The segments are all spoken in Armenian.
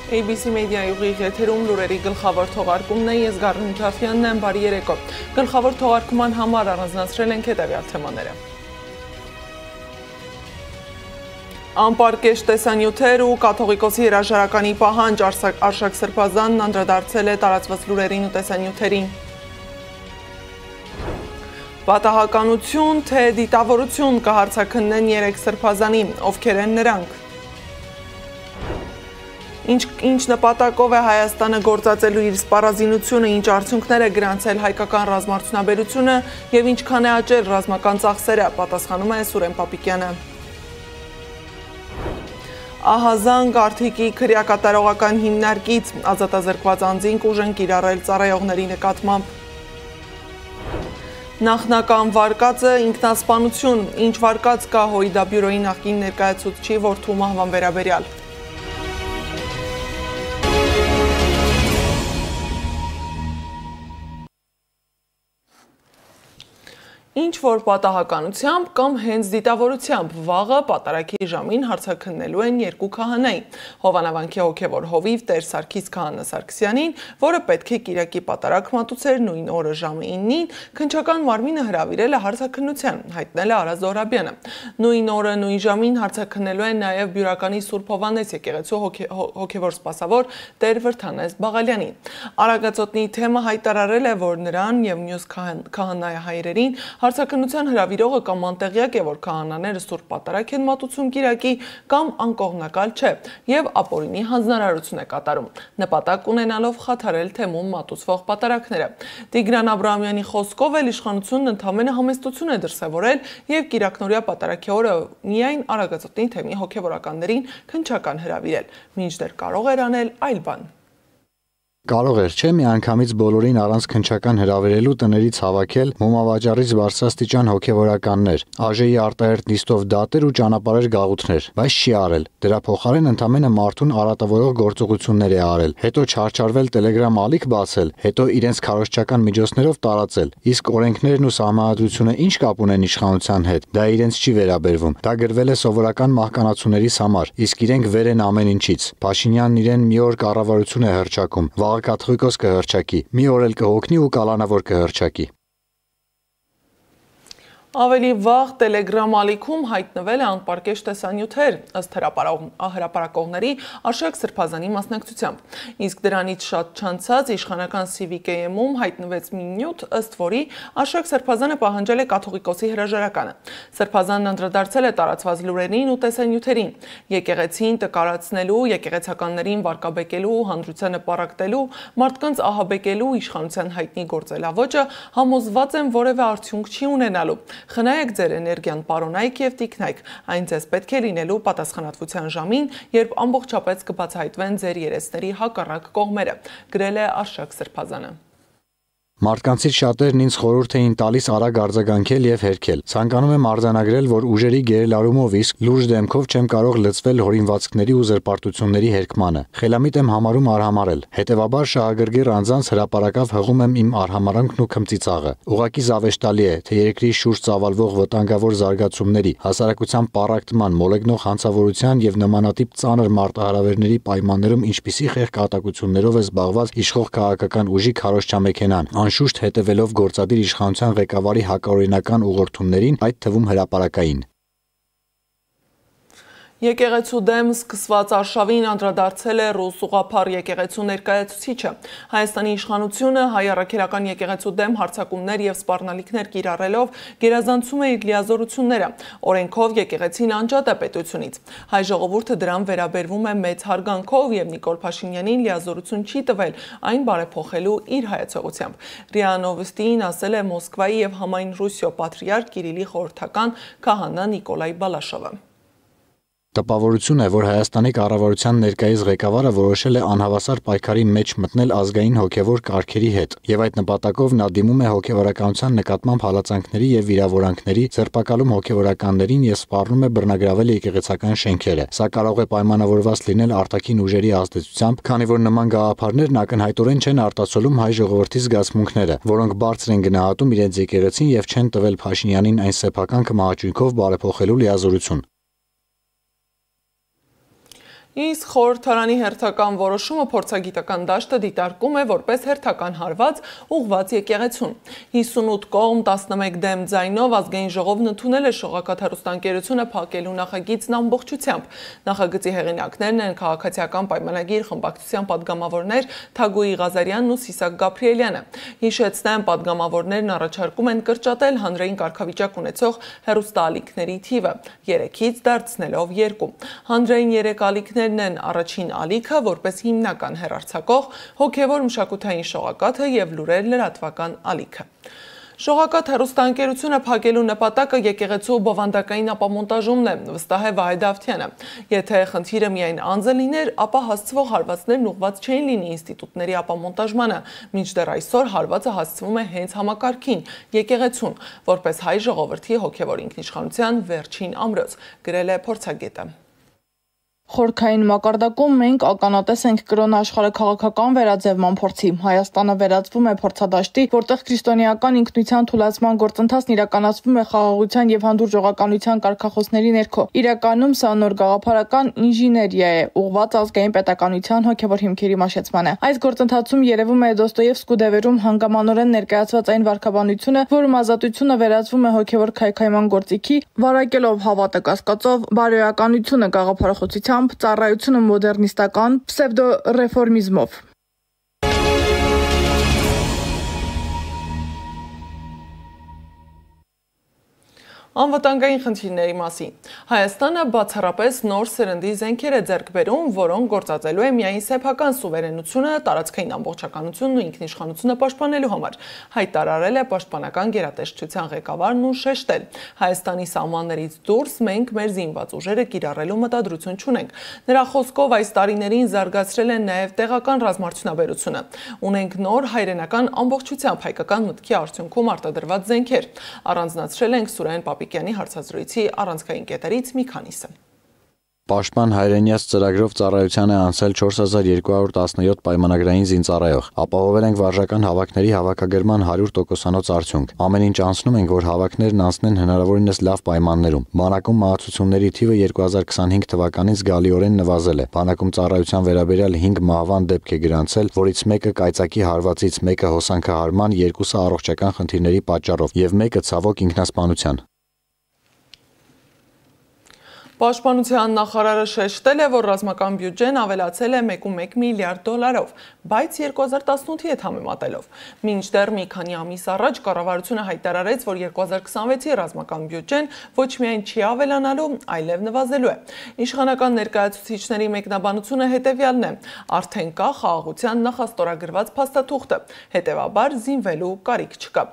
ABC մեդիայի ուղիղ եթերում լուրերի գլխավոր թողարկումն է, ես Գառնիկ Ջաֆյանն եմ, բարի երեկո։ Գլխավոր թողարկման համար առանձնացրել ենք հետևյալ թեմաները։ Անպարկեշտ տեսանյութեր ու կաթողիկոսի հրաժարականի պահանջ Արշակ Սրբազանն անդրադարձել է տարածված լուրերին ու տեսանյութերին։ Պատահականություն, թե դիտավորություն կհարցաքննեն 3 սրբազանի, ովքեր են նրանք։ Ինչ նպատակով է Հայաստանը գործածելու իր սպառազինությունը, ինչ արդյունքներ է գրանցել հայկական ռազմարդյունաբերությունը և ինչքան է աճել ռազմական ծախսերը, պատասխանում է Սուրեն Պապիկյանը։ Ահազանգ Արթիկի քրեակատարողական հիմնարկից ազատազրկված անձին կուժեն կիրառել ծառայողների նկատմամբ։ Նախնական վարկածը ինքնասպանություն, ինչ վարկած կա ՀՅԴ բյուրոյի նախկին ներկայացուցչի որդու մահվան վերաբերյալ։ Ինչ որ պատահականությամբ կամ հենց դիտավորությամբ վաղը պատարագի ժամին հարցաքննելու են 2 քահանայի՝ Հովանավանքի հոգևոր հովիվ Տեր Սարգիս Քահանա Սարգսյանին, որը պետք է կիրակի պատարագ մատուցեր նույն օրը ժամը 9-ին, քննչական մարմինը հրավիրել է հարցաքննության, հայտնել է Արա Զոհրաբյանը։ Նույն օրը նույն ժամին հարցաքննելու են նաև Բյուրականի Սուրբ Հովհաննես եկեղեցու հոգևոր սպասավոր Տեր Վրդանես Բաղալյանին։ Արագածոտնի թեմը հայտարարել է, որ նրան և մյուս քահանայահայրերին հարցաքննության հրավիրողը կամ անտեղյակ է, որ քահանաները սուրբ պատարագ են մատուցում կիրակի կամ անկողմնակալ չէ և ապօրինի հանձնարարություն է կատարում, նպատակ ունենալով խաթարել թեմում մատուցվող պատարագները։ Տիգրան Աբրահամյանի խոսքով էլ իշխանությունն ընդամենը համեստություն է դրսևորել և կիրակնօրյա պատարագի օրը միայն արագածոտնի թեմի հոգևորականներին քննչական հրավիրել, մինչդեռ կարող էր անել այլ բան։ Կարող էր չէ միանգամից բոլորին առանց քննչական հրավիրելու տներից հավաքել մոմավաճառից բարձրաստիճան հոգևորականներ, ԱԺ-ի արտահերթ նիստով դատեր ու ճանապարհեր գաղութներ, բայց չի արել։ Դրա փոխարեն ընդամենը մարդուն արատավորող գործողություններ է արել, հետո չարչարվել Telegram ալիք բացել, հետո իրենց քարոզչական միջոցներով տարածել։ Իսկ օրենքներն ու սահմանադրությունը ինչ կապ ունեն իշխանության հետ։ Դա իրենց չի վերաբերվում։ Դա գրվել է սովորական մահկանացուներիս համար, իսկ իրենք վեր են ամեն ինչից։ Փաշինյանն իրեն մի օր կառավարություն է հռչակում, կաթողիկոս կհռչակի, մի օր էլ կհոգնի ու կալանավոր կհռչակի։ Ավելի վաղ Telegram ալիքում հայտնվել է անպարկեշտ տեսանյութեր, ըստ հրապարակողների Արշակ Սրբազանի մասնակցությամբ։ Իսկ դրանից շատ չանցած իշխանական CVKM-ում հայտնվեց մի նյութ, ըստ որի Արշակ Սրբազանը պահանջել է կաթողիկոսի հրաժարականը։ Սրբազանն անդրադարձել է տարածված լուրերին ու տեսանյութերին, եկեղեցին տկարացնելու, եկեղեցականներին վարկաբեկելու, հանրությանը պառակտելու, մարդկանց ահաբեկելու իշխանության հայտնի գործելավոճը համոզված են որևէ արդյունք չի ունենալու։ Խնայեք ձեր էներգիան, պարոնայք և տիկնայք, այն ձեզ պետք է լինելու պատասխանատվության ժամին, երբ ամբողջապես կբացահայտվեն ձեր երեսների հակառակ կողմերը, գրել է Արշակ Սրբազանը։ Մարդկանցից շատերն ինձ խորհուրդ էին տալիս արագ արձագանքել և հերքել։ Ցանկանում եմ արձանագրել, որ ուժերի գերելարումով իսկ լուրջ դեմքով չեմ կարող լծվել հորինվածքների ու զրպարտությունների հերքմանը։ Խելամիտ եմ համարում արհամարել։ Հետևաբար շահագրգիռ անձանց հրապարակավ հղում եմ իմ արհամարանքն ու քմծիծաղը։ Ուղղակի զավեշտալի է, թե երկրի շուրջ ծավալվող վտանգավոր զարգացումների, հասարակության պառակտման, մոլեգնող հանցավորության և նմանատիպ ծանր մարտահրավերների պայմաններում ինչպիսի խեղճատակություններով է զբաղված իշխող քաղաքական ուժի քարոզչամեքենան, անշուշտ հետևելով գործադիր իշխանության ղեկավարի հակաօրինական ուղղորդումներին, այդ թվում հրապարակային։ Եկեղեցու դեմ սկսված արշավին անդրադարձել է ռուս ուղղափառ եկեղեցու ներկայացուցիչը։ Հայաստանի իշխանությունը հայ առաքելական եկեղեցու դեմ հարձակումներ և սպառնալիքներ կիրառելով գերազանցում է իր լիազորությունները։ Օրենքով եկեղեցին անջատ է պետությունից։ Հայ ժողովուրդը դրան վերաբերվում է մեծ հարգանքով և Նիկոլ Փաշինյանին լիազորություն չի տվել այն բարեփոխելու իր հայացողությամբ։ ՌԻԱ Նովոստիին ասել է Մոսկվայի և համայն Ռուսիո պատրիարք Կիրիլի խորհրդական քահանա Նիկոլայ Բալաշովը։ Տպավորություն է, որ Հայաստանի կառավարության ներկայիս ղեկավարը որոշել է անհավասար պայքարի մեջ մտնել ազգային հոգևոր կարգերի հետ, և այդ նպատակով նա դիմում է հոգևորականության նկատմամբ հալածանքների և վիրավորանքների, ձերբակալում հոգևորականներին և սպառնում է բռնագրավել եկեղեցական շենքերը։ Սա կարող է պայմանավորված լինել արտաքին ուժերի ազդեցությամբ, քանի որ նման գաղափարներն ակնհայտորեն չեն արտացոլում հայ ժողովրդի զգացմունքները, որոնք բարձր են գնահատում իրենց եկեղեցին և չեն տվել Փաշինյանին այն սեփական կմահաճույքով բարեփոխելու լիազորություն։ Իսկ խորհրդարանի հերթական որոշումը փորձագիտական դաշտը դիտարկում է որպես հերթական հարված ուղղված եկեղեցուն։ 58 կողմ 11 դեմ ձայնով ազգային ժողովն ընդունել է շողակաթ հեռուստաընկերությունը փակելու նախագիծն ամբողջությամբ։ Նախագծի հեղինակներն են քաղաքացիական պայմանագիր խմբակցության падգամավորներ Թագուհի Ղազարյանն ու Սիսակ Գաբրիելյանը։ Հիշեցնեմ, падգամավորներն առաջարկում են կրճատել հանրային կարգավիճակ ունեցող հեռուստաալիքների թիվը 3-ից դարձնելով 2։ Հանրային 3 ալիքներն են առաջին ալիքը, որպես հիմնական հեռարձակող, հոգևոր մշակութային շողակաթը եւ լուրեր լրատվական ալիքը։ Շողակաթ հեռուստաընկերությունը փակելու նպատակը եկեղեցու բովանդակային ապամոնտաժումն է, վստահ է Վահե Դավթյանը։ Եթե խնդիրը միայն անձը լիներ, ապա հասցվող հարվածներն ուղղված չէին լինի ինստիտուտների ապամոնտաժմանը, մինչդեռ այսօր հարվածը հասցվում է հենց համակարգին, եկեղեցուն, որպես հայ ժողովրդի հոգևոր ինքնիշխանության վերջին ամրոց, գրել է փորձագետը։ Խորքային մակարդակում մենք ականատես ենք կրոնաշխարհի քաղաքական վերաձևման փորձի։ Հայաստանը վերածվում է փորձադաշտի, որտեղ քրիստոնեական ինքնության թուլացման գործընթացն իրականացվում է խաղաղության եւ հանդուրժողականության կարգախոսների ներքո։ Իրականում սա նոր գաղափարական ինժեներիա է, ուղղված ազգային պետականության հոգևոր հիմքերի մաշեցմանը։ Այս գործընթացում երևում է Դոստոևսկու դևերում հանգամանորեն ներկայացված այն վարքաբանությունը, որում ազատությունը վերածվում է հոգևոր քայքայման գործիքի, վարակելով հավատը կասկածով, բարոյականությունը գաղափարախոսությամբ, ծառայությունը մոդեռնիստական պսևդո-ռեֆորմիզմով։ Անվտանգային խնդիրների մասին։ Հայաստանը բացառապես նոր սերնդի զենքեր է ձեռք բերում, որոնք գործածելու է միայն սեփական սուվերենությունը, տարածքային ամբողջականությունն ու ինքնիշխանությունը պաշտպանելու համար, հայտարարել է պաշտպանական գերատեսչության ղեկավարն ու շեշտել. Հայաստանի սահմաններից դուրս մենք մեր զինված ուժերը կիրառելու մտադրություն չունենք։ Նրա խոսքով այս տարիներին զարգացրել են նաև տեղական ռազմարդյունաբերությունը։ Ունենք նոր հայրենական ամբողջությամբ հայկական մտքի արդյունքում արտադրված զենքեր։ Առանձնացրել ենք Սուրեն Պապիկյանի հարցազրույցի առանցքային կետերից մի քանիսը։ Պաշտպան հայրենիաց ծրագրով ծառայության է անցել 4217 պայմանագրային զինծառայող։ Ապահովել ենք վարժական հավաքների հավաքագրման 100%-անոց արդյունք։ Ամեն ինչ անցնում ենք, որ հավաքներն անցնեն հնարավորինս լավ պայմաններում։ Բանակում մահացությունների թիվը 2025 թվականին զգալիորեն նվազել է։ Բանակում ծառայության վերաբերյալ 5 մահվան դեպք է գրանցել, որից մեկը կայծակի հարվածից, մեկը հոսանքահարման, 2-ը առողջական խնդիրների պատճառով եւ մեկը ցավոք ինքնասպանության։ Պաշտպանության նախարարը շեշտել է, որ ռազմական բյուջեն ավելացել է 1.1 միլիարդ դոլարով, բայց 2018-ի հետ համեմատելով։ Մինչդեռ մի քանի ամիս առաջ կառավարությունը հայտարարեց, որ 2026-ի ռազմական բյուջեն ոչ միայն չի ավելանալու, այլև նվազելու է։ Իշխանական ներկայացուցիչների մեկնաբանությունը հետևյալն է. արդեն կա խաղաղության նախաստորագրված փաստաթուղթը, հետևաբար զինվելու կարիք չկա։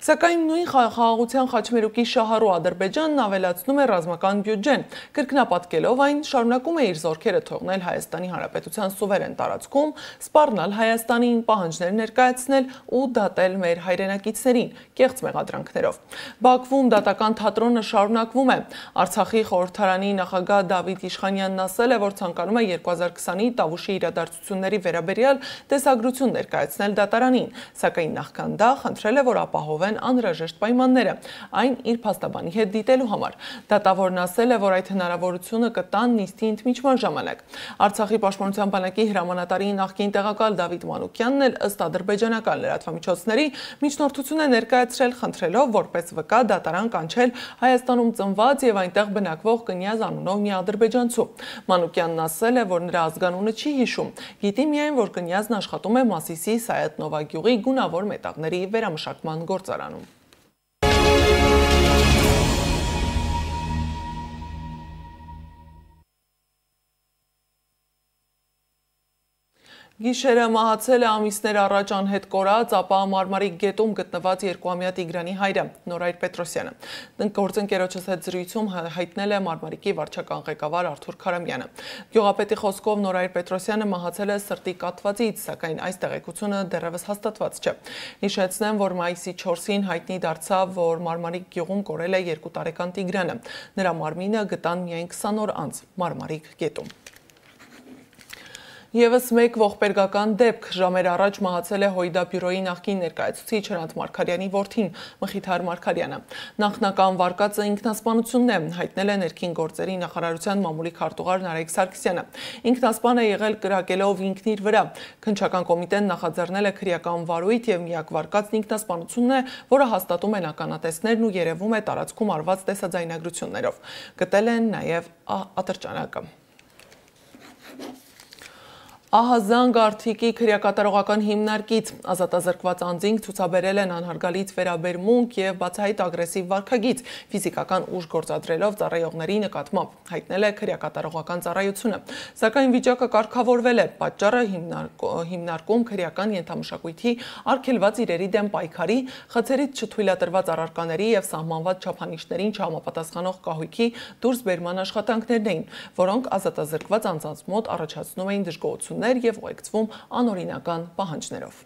Սակայն նույն խաղաղության խաչմերուկի շահառու Ադրբեջանն ավելացնում է ռազմական բյուջեն, կրկնապատկելով այն, շարունակում է իր զորքերը թողնել Հայաստանի Հանրապետության սուվերեն տարածքում, սպառնալ Հայաստանին, պահանջներ ներկայացնել ու դատել մեր հայրենակիցներին, կեղծ մեղադրանքներով։ Բաքվում դատական թատրոնը շարունակվում է։ Արցախի խորհրդարանի նախագահ Դավիթ Իշխանյանն ասել է, որ ցանկանում է 2020-ի Տավուշի իրադարձությունների վերաբերյալ տեսագրություն ներկայացնել դատարանին, սակայն նախքան դա խնդրել է, որ ապահովեն անհրաժեշտ պայմանները, այն իր փաստաբանի հետ դիտելու համար։ Դատավորն ասել է, որ այդ հնարավորությունը կտան նիստի ընդմիջման ժամանակ։ Արցախի պաշտպանության բանակի հրամանատարի նախկին տեղակալ Դավիթ Մանուկյանն էլ ըստ ադրբեջանական լրատվամիջոցների միջնորդություն է ներկայացրել, խնդրելով որպես վկա դատարան կանչել Հայաստանում ծնված եւ այնտեղ բնակվող Կնյազ անունով մի ադրբեջանցու։ Մանուկյանն ասել է, որ նրա ազգանունը չի հիշում, գիտի միայն, որ Կնյազն աշխատում է Մասիսի Սայաթնովա գյուղի գունավոր մետաղների վերամշակման գործարանում։ Գիշերը մահացել է ամիսներ առաջ անհետ կորած, ապա Մարմարիկ գետում գտնված 2-ամյա Տիգրանի հայրը Նորայր Պետրոսյանը։ Գործընկերոջս հետ զրույցում հայտնել է Մարմարիկի վարչական ղեկավար Արթուր Քարամյանը։ Գյուղապետի խոսքով Նորայր Պետրոսյանը մահացել է սրտի կաթվածից, սակայն այս տեղեկությունը դեռևս հաստատված չէ։ Հիշեցնեմ, որ մայիսի 4-ին հայտնի դարձավ, որ Մարմարիկ գյուղում կորել է 2 տարեկան Տիգրանը։ Նրա մարմինը գտան միայն 20 օր անց Մարմարիկ գետում։ Եվս մեկ ողբերգական դեպք ժամեր առաջ մահացել է ՀՅԴ բյուրոյի նախկին ներկայացուցիչ Հրանտ Մարգարյանի որդին Մխիթար Մարգարյանը։ Նախնական վարկածը ինքնասպանությունն է, հայտնել է ներքին գործերի նախարարության մամուլի քարտուղար Նարեկ Սարգսյանը։ Ինքնասպան է եղել կրակելով ինքն իր վրա։ Քննչական կոմիտեն նախաձեռնել է քրեական վարույթ եւ միակ վարկածն ինքնասպանությունն է, որը հաստատում են ականատեսներն ու երևում է տարածքում արված տեսաձայնագրություններով։ Գտել են նաեւ ատրճանակը։ Ահազանգ արդյիկի քրեակատարողական հիմնարկից ազատազրկված անձինք ցուցաբերել են անհարգալից վերաբերմունք եւ բացահայտ ագրեսիվ վարքագիծ ֆիզիկական ուժ գործադրելով ծառայողների նկատմամբ, հայտնել է քրեակատարողական ծառայությունը, սակայն վիճակը կարգավորվել է, պատճառը հիմնարկում քրեական ենթամշակույթի արգելված իրերի դեմ պայքարի, խցերից չթույլատրված առարկաների եւ սահմանված չափանիշներին չհամապատասխանող կահույքի դուրս բերման աշխատանքներն էին, որոնք ազատազրկված անձանց մոտ առաջացնում էին դժգոհություն եւ ուղեկցվում անօրինական պահանջներով։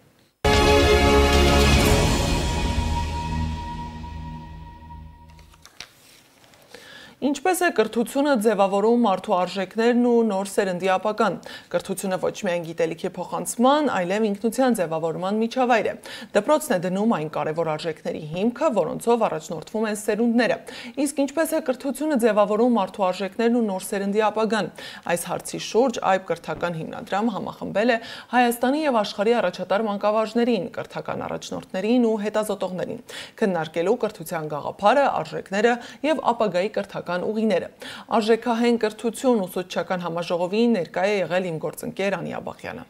Ինչպես է կրթությունը ձևավորում մարդու արժեքներն ու նոր սերնդի ապագան։ Կրթությունը ոչ միայն գիտելիքի փոխանցման, այլև ինքնության ձևավորման միջավայր է։ Դպրոցն է դնում այն կարևոր արժեքների հիմքը, որոնցով առաջնորդվում են սերունդները։ Իսկ ինչպես է կրթությունը ձևավորում մարդու արժեքներն ու նոր սերնդի ապագան։ Այս հարցի շուրջ այբ կրթական հիմնադրամը համախմբել է Հայաստանի եւ աշխարհի առաջատար մանկավարժներին, կրթական առաջնորդներին ու հետազոտողներին, քննարկելու կրթության գաղափարը, արժեքները եւ ապագայի կրթական ուղիները։ Արժեքահեն կրթություն ուսուցչական համաժողովին ներկա է եղել իմ գործընկեր Անիա Բախյանը։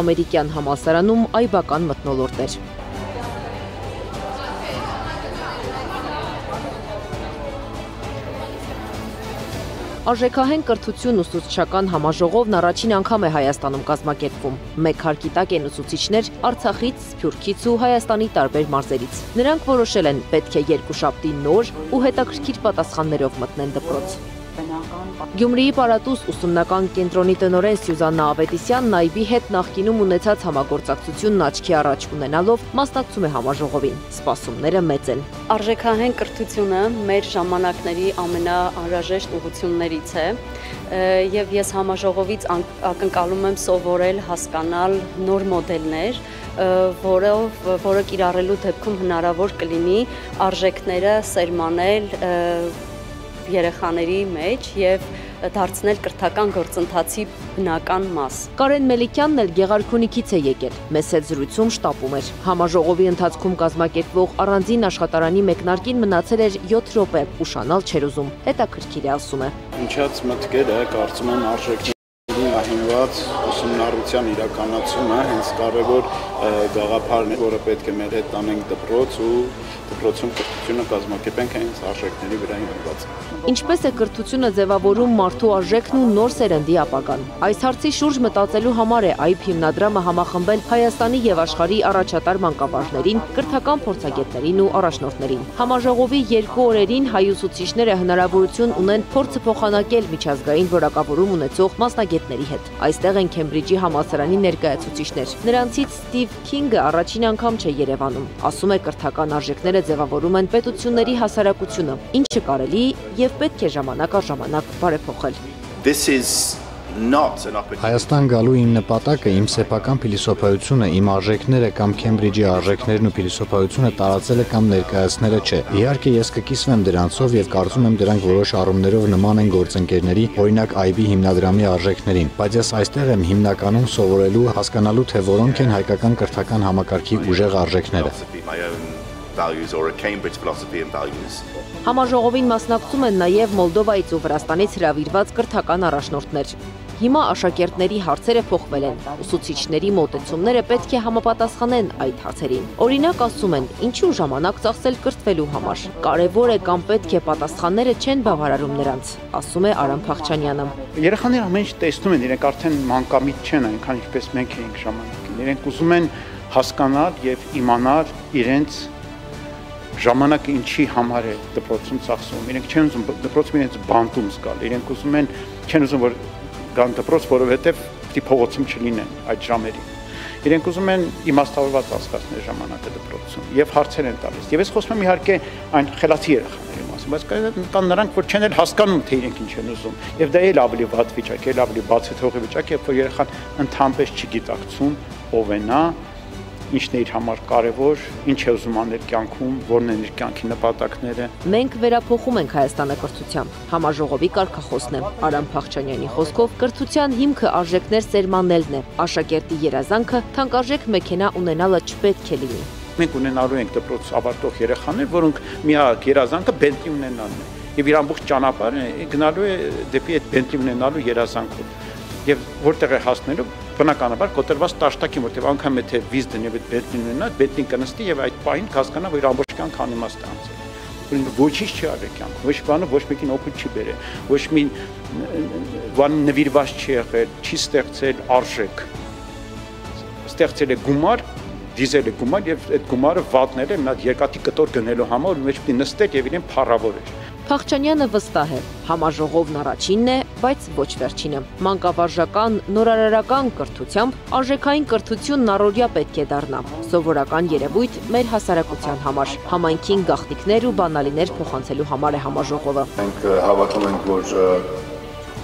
Ամերիկյան համալսարանում այբական մթնոլորտներ։ Արժեքահեն կրթություն ուսուցչական համաժողովն առաջին անգամ է Հայաստանում կազմակերպվում։ Մեկ հարկի տակ են ուսուցիչներ Արցախից, Սփյուռքից ու Հայաստանի տարբեր մարզերից։ Նրանք որոշել են պետք է երկուշաբթի նոր ու հետաքրքիր պատասխաններով մտնեն դպրոց։ Գյումրիի Պարատուս ուսումնական կենտրոնի տնօրեն Սյուզաննա Ավետիսյանն այբի հետ նախկինում ունեցած համագործակցությունն աչքի առաջ ունենալով մասնակցում է համաժողովին։ Սպասումները մեծ են։ Արժեքահեն կրթությունը մեր ժամանակների ամենաանհրաժեշտ ուղղություններից է, եւ ես համաժողովից ակնկալում եմ սովորել հասկանալ նոր մոդելներ, որը կիրառելու դեպքում հնարավոր կլինի արժեքները սերմանել երեխաների մեջ եւ դարձնել կրթական գործընթացի բնական մաս։ Կարեն Մելիքյանն էլ Գեղարքունիքից է եկել։ Մեծ հետ զրույցում շտապում էր։ Համաժողովի ընթացքում կազմակերպվող առանձին աշխատարանի մեկնարկին մնացել էր 7 րոպե, ուշանալ չէր ուզում։ Հետաքրքիր է, ասում է։ Ինչած մտքերը կարծում եմ արժեքների հիմնված ուսումնառության իրականացումը հենց կարևոր գաղափարն է, որը պետք է մեր հետ տանենք դպրոց ու դպրոցում կրթությունը կազմակերպենք հենց արժեքների վրա հիմնված։ Ինչպես է կրթությունը ձևավորում մարդու արժեքն ու նոր սերնդի ապագան։ Այս հարցի շուրջ մտածելու համար է այբ հիմնադրամը համախմբել Հայաստանի եւ աշխարհի առաջատար մանկավարժներին, կրթական փորձագետներին ու առաջնորդներին։ Համաժողովի 2 օրերին հայ ուսուցիչները հնարավորություն ունեն փորձը փոխանակել միջազգային որակավորում ունեցող մասնագետների հետ։ Այստեղ են Քեմբրիջի համալսարանի ներկայացուցիչներ։ Նրանցից Ստիվ Քինգը առաջին անգամ չէ Երևանում։ Ասում է կրթական արժեքները ձևավորում են պետությունների հասարակությունը, ինչը կարելի եւ պետք է ժամանակ առ ժամանակ բարեփոխել։ Հայաստան գալու իմ նպատակը իմ սեփական փիլիսոփայությունը, իմ արժեքները կամ Քեմբրիջի արժեքներն ու փիլիսոփայությունը տարածելը կամ ներկայացնելը չէ։ Իհարկե ես կկիսվեմ դրանցով եւ կարծում եմ դրանք որոշ առումներով նման են գործընկերների, օրինակ IB հիմնադրամի արժեքներին, բայց ես այստեղ եմ հիմնականում սովորելու, հասկանալու թե որոնք են հայկական կրթական համակարգի ուժեղ արժեքները։ Համաժողովին մասնակցում են նաև Մոլդովայից ու Վրաստանից հրավիրված կրթական առաջնորդներ։ Հիմա աշակերտների հարցերը փոխվել են։ Ուսուցիչների մոտեցումները պետք է համապատասխանեն այդ հարցերին։ Օրինակ ասում են, ինչու ժամանակ ծախսել կրթվելու համար։ Կարևոր է կամ պետք է պատասխանները չեն բավարարում նրանց, ասում է Արամ Փախչանյանը։ Երեխաները ամեն ինչ տեսնում են, իրենք արդեն մանկամիտ չեն այնքան ինչպես մենք էինք ժամանակին։ Իրենք ուզում են հասկանալ եւ իմանալ իրենց ժամանակը ինչի համար է դպրոցում ծախսվում։ Իրենք չեն ուզում դպրոցում իրենց բանտում զգալ։ Իրենք ուզում են, չեն ուզում որ գան դպրոց, որովհետև պիտի փողոցում չլինեն այդ ժամերին։ իրենք ուզում են իմաստավորված անցկացնել ժամանակը դպրոցում եւ հարցեր են տալիս։ Եվ ես խոսում եմ իհարկե այն խելացի երեխաների մասին, բայց կան նրանք, որ չեն էլ հասկանում, թե իրենք ինչ են ուզում։ Եվ դա էլ ավելի վատ վիճակ է, ավելի բացեթողի վիճակ է, որ երեխան ընդհանրապես չգիտակցում ով է նա, ինչն է իր համար կարևոր, ինչ է ուզում անել կյանքում, որն են իր կյանքի նպատակները։ Մենք վերափոխում ենք Հայաստանը կրթությամբ։ Համաժողովի կարգախոսն է Արամ Փախչանյանի խոսքով կրթության հիմքը արժեքներ սերմանելն է։ Աշակերտի երազանքը թանկարժեք մեքենա ունենալը չպետք է լինի։ Մենք ունենալու ենք դպրոց ավարտող երեխաներ, որոնք միակ երազանքը Bentley ունենալն է։ Եվ իր ամբողջ ճանապարհը գնալու է դեպի այդ Bentley ունենալու երազանքով։ Եվ որտեղ է հասնելու բնականաբար կոտրված տաշտակին, որտեղ անգամ եթե վիզ դնի այդ Bentley ունենա, Bentley կնստի եւ այդ պահին կհասկանա, որ իր ամբողջ կյանքը անիմաստ է անցել։ Ոչինչ չի արել կյանքում, ոչ բանը ոչ մեկին օգուտ չի բերել, ոչ մի բան նվիրված չի եղել, չի ստեղծել արժեք։ Ստեղծել է գումար, դիզել է գումար եւ այդ գումարը վատնել է մի հատ երկաթի կտոր գնելու համար, ու մեջ պիտի նստել եւ իրեն փառավորել։ Փախչանյանը վստահ է, համաժողովն առաջինն է, բայց ոչ վերջինը։ Մանկավարժական, նորարարական կրթությամբ արժեքային կրթությունն առօրյա պետք է դառնա։ Սովորական երևույթ մեր հասարակության համար, համայնքին գաղտնիքներ ու բանալիներ փոխանցելու համար է համաժողովը։ Մենք հավատում ենք, որ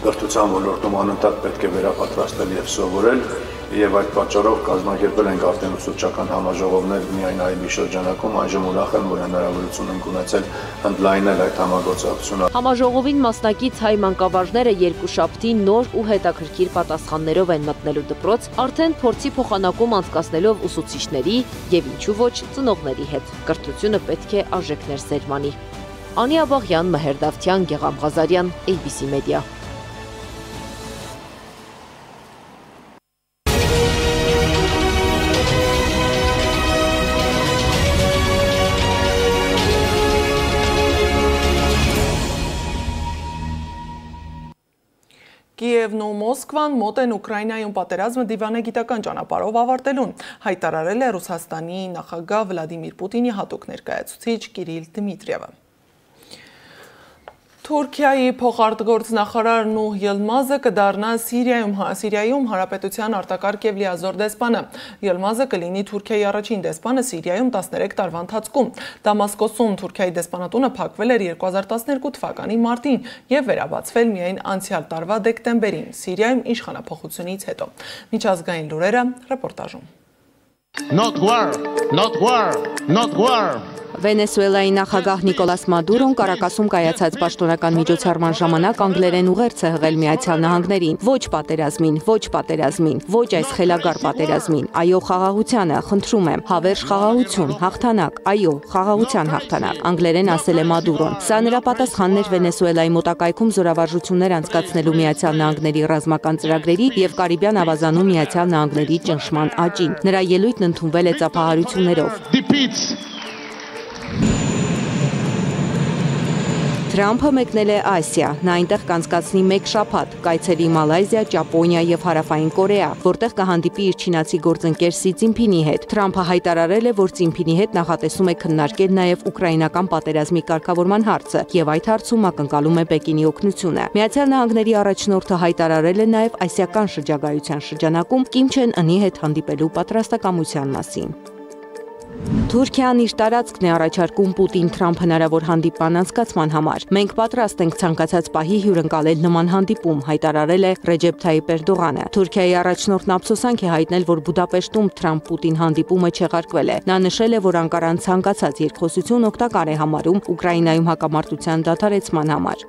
կրթության ոլորտում անընդհատ պետք է վերապատրաստել եւ սովորել, եւ այդ պատճառով կազմակերպել ենք արդեն ուսուցչական համաժողովներ միայն այլի շրջանակում, այժմ ուրախ եմ, որ հնարավորություն ենք ունեցել ընդլայնել այդ համագործակցությունը։ Համաժողովին մասնակից հայ մանկավարժները երկուշաբթի նոր ու հետաքրքիր պատասխաններով են մտնելու դպրոց, արդեն փորձի փոխանակում անցկացնելով ուսուցիչների եւ ինչու ոչ ծնողների հետ։ Կրթությունը պետք է արժեքներ սերմանի։ Անի Աբաղյան, Մհեր Դավթյան, Գեգամ Ղազարյան, ABC Media։ Կիևն ու Մոսկվան մոտ են Ուկրաինայում պատերազմը դիվանագիտական ճանապարհով ավարտելուն, հայտարարել է Ռուսաստանի նախագահ Վլադիմիր Պուտինի հատուկ ներկայացուցիչ Կիրիլ Դմիտրիևը։ Թուրքիայի փոխարտգործնախարար Նուհ Ելմազը կդառնա Սիրիայում հանրապետության արտակարգ եւ լիազոր դեսպանը։ Ելմազը կլինի Թուրքիայի առաջին դեսպանը Սիրիայում 13 տարվա ընթացքում։ Դամասկոսում Թուրքիայի դեսպանատունը փակվել էր 2012 թվականի մարտին եւ վերաբացվել միայն անցյալ տարվա դեկտեմբերին Սիրիայում իշխանափոխությունից հետո։ Միջազգային լուրերը ռեպորտաժում։ Not war, not war, not war. Վենեսուելայի նախագահ Նիկոլաս Մադուրոն Կարակասում կայացած պաշտոնական միջոցառման ժամանակ անգլերեն ուղերձ է հղել Միացյալ Նահանգներին։ Ոչ պատերազմին, ոչ պատերազմին, ոչ այս խելագար պատերազմին, այո խաղաղությանը, խնդրում եմ, հավերժ խաղաղություն, հաղթանակ, այո, խաղաղության հաղթանակ, անգլերեն ասել է Մադուրոն։ Սա նրա պատասխանն էր Վենեսուելայի մոտակայքում զորավարժություններ անցկացնելու Միացյալ Նահանգների ռազմական ծրագրերի եւ Կարիբյան ավազանում Միացյալ Նահանգների ճնշման աճին։ Նրա ելույթն ընդունվել է ծափահարություններով։ Թրամփը մեկնել է Ասիա, նա այնտեղ կանցկացնի մեկ շաբաթ, կայցելի Մալայզիա, Ճապոնիա եւ Հարավային Կորեա, որտեղ կհանդիպի իր չինացի գործընկեր Սի Ցինփինի հետ։ Թրամփը հայտարարել է, որ Ցինփինի հետ նախատեսում է քննարկել նաեւ ուկրաինական պատերազմի կարգավորման հարցը եւ այդ հարցում ակնկալում է Պեկինի օգնությունը։ Միացյալ Նահանգների առաջնորդը հայտարարել է նաեւ ասիական շրջագայության շրջանակում Կիմ Չեն Ընի հետ հանդիպելու պատրաստակամության մասին։ Թուրքիան իր տարածքն է առաջարկում Պուտին-Թրամփ հնարավոր հանդիպման անցկացման համար։ Մենք պատրաստ ենք ցանկացած պահի հյուրընկալել նման հանդիպում, հայտարարել է Ռեջեփ Թայիփ Էրդողանը։ Թուրքիայի առաջնորդն ափսոսանք է հայտնել, որ Բուդապեշտում Թրամփ-Պուտին հանդիպումը չեղարկվել է։ Նա նշել է, որ Անկարան ցանկացած երկխոսություն օգտակար է համարում Ուկրաինայում հակամարտության դադարեցման համար։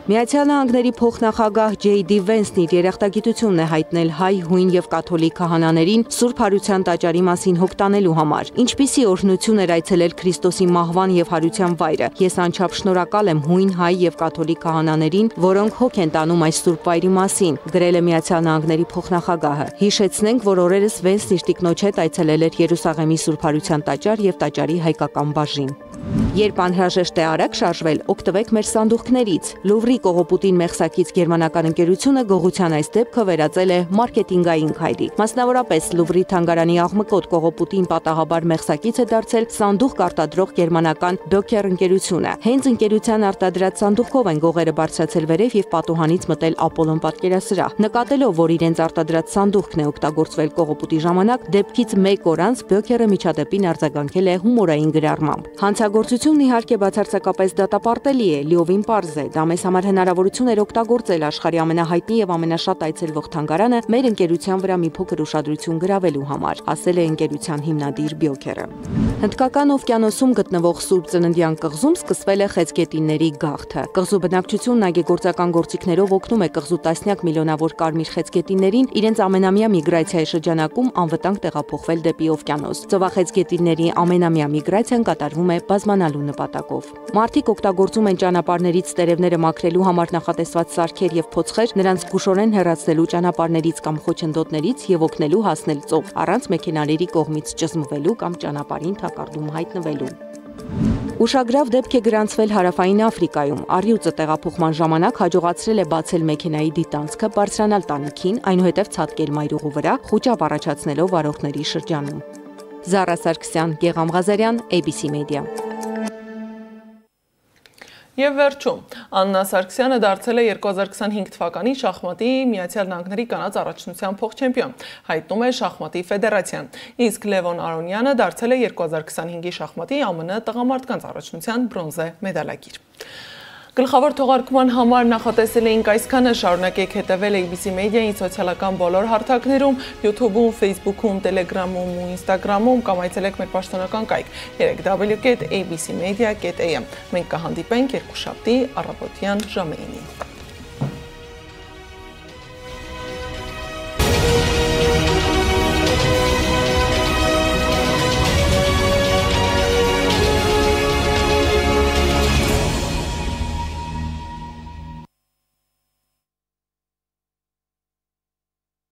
Միացյալ Նահանգների փոխնախագահ Ջեյ.Դի Վենսն իր երախտագիտությունն է հայտնել հայ, հույն եւ կաթոլիկ քահանաներին Սուրբ Հարության տաճարի մասին հոգտանելու համար։ Ինչպիսի օրհնություն էր այցելել Քրիստոսի մահվան եւ հարության վայրը։ Ես անչափ շնորհակալ եմ հույն, հայ եւ կաթոլիկ քահանաներին, որոնք հոգ են տանում այս Սուրբ վայրի մասին, գրել է Միացյալ Նահանգների փոխնախագահը։ Հիշեցնենք, որ օրերս Վենսն իր տիկնոջ հետ այցելել էր Երուսաղեմի Սուրբ Հարության տաճար եւ տաճարի հայկական բաժին։ Երբ անհրաժեշտ է արագ շարժվել, օգտվեք մեր սանդուղքներից։ Լուվրի կողոպուտին մեղսակից գերմանական ընկերությունը գողության այս դեպքը վերածել է մարքեթինգային քայլի։ Մասնավորապես Լուվրի թանգարանի աղմկոտ կողոպուտին պատահաբար մեղսակից է դարձել սանդուղք արտադրող գերմանական Docker ընկերությունը։ Հենց ընկերության արտադրած սանդուղքով են գողերը բարձրացել վերև եւ պատուհանից մտել Ապոլոն պատկերասրահ։ Նկատելով, որ իրենց արտադրած սանդուղքն է օգտագործվել կողոպուտի ժամանակ, դեպքից 1 օր անց Docker-ը միջադեպին արձագանքել է հումորային գրառմամբ։ Հանցագործությունն իհարկե բացարձակապես դատապարտելի է, լիովին պարզ է, դա մեզ համար հնարավորություն էր օգտագործել աշխարհի ամենահայտնի եւ ամենաշատ այցելվող թանգարանը մեր ընկերության վրա մի փոքր ուշադրություն գրավելու համար, ասել է ընկերության հիմնադիր Բյոքերը։ Հնդկական օվկիանոսում գտնվող Սուրբ Ծննդյան կղզում սկսվել է խեցգետինների գաղթը։ Կղզու բնակչությունն այգեգործական գործիքներով օգնում է կղզու տասնյակ միլիոնավոր կարմիր խեցգետիններին իրենց ամենամյա միգրացիայի շրջանակում անվտանգ տեղափոխվել դեպի օվկիանոս։ Ծովախեցգետինների ամենամյա միգրացիան կատարվում է բազմանալու նպատակով։ Մարդիկ օգտագործում են ճանապարհներից տերևները մաքրելու համար նախատեսված սարքեր եւ փոცხեր, նրանց զգուշորեն հեռացնելու ճանապարհներից կամ խոչընդոտներից եւ օգնելու հասնել ծով, առանց մեքենաների կողմից ճզմվելու կամ ճանապարհին թակարդում հայտնվելու։ Ուշագրավ դեպք է գրանցվել Հարավային Աֆրիկայում։ Առյուծը տեղափոխման ժամանակ հաջողացրել է բացել մեքենայի դիտանցքը, բարձրանալ տանիքին, այնուհետև ցատկել մայրուղու վրա, խուճապ առաջացնելով վարորդների շրջանում։ Զարա Սարգսյան, Գեգամ Ղազարյան, ABC Media։ Եվ վերջում, Աննա Սարգսյանը դարձել է 2025 թվականի շախմատի Միացյալ Նահանգների կանանց առաջնության փոխչեմպիոն, հայտնում է շախմատի ֆեդերացիան, իսկ Լևոն Արոնյանը դարձել է 2025-ի շախմատի ԱՄՆ տղամարդկանց առաջնության բրոնզե մեդալակիր։ Գլխավոր թողարկման համար նախատեսել էինք այսքանը, շարունակեք հետևել ABC Media-ի սոցիալական բոլոր հարթակներում, YouTube-ում, Facebook-ում, Telegram-ում ու Instagram-ում կամ այցելեք մեր պաշտոնական կայք www.abcmedia.am։ Մենք կհանդիպենք երկուշաբթի առավոտյան ժամերին։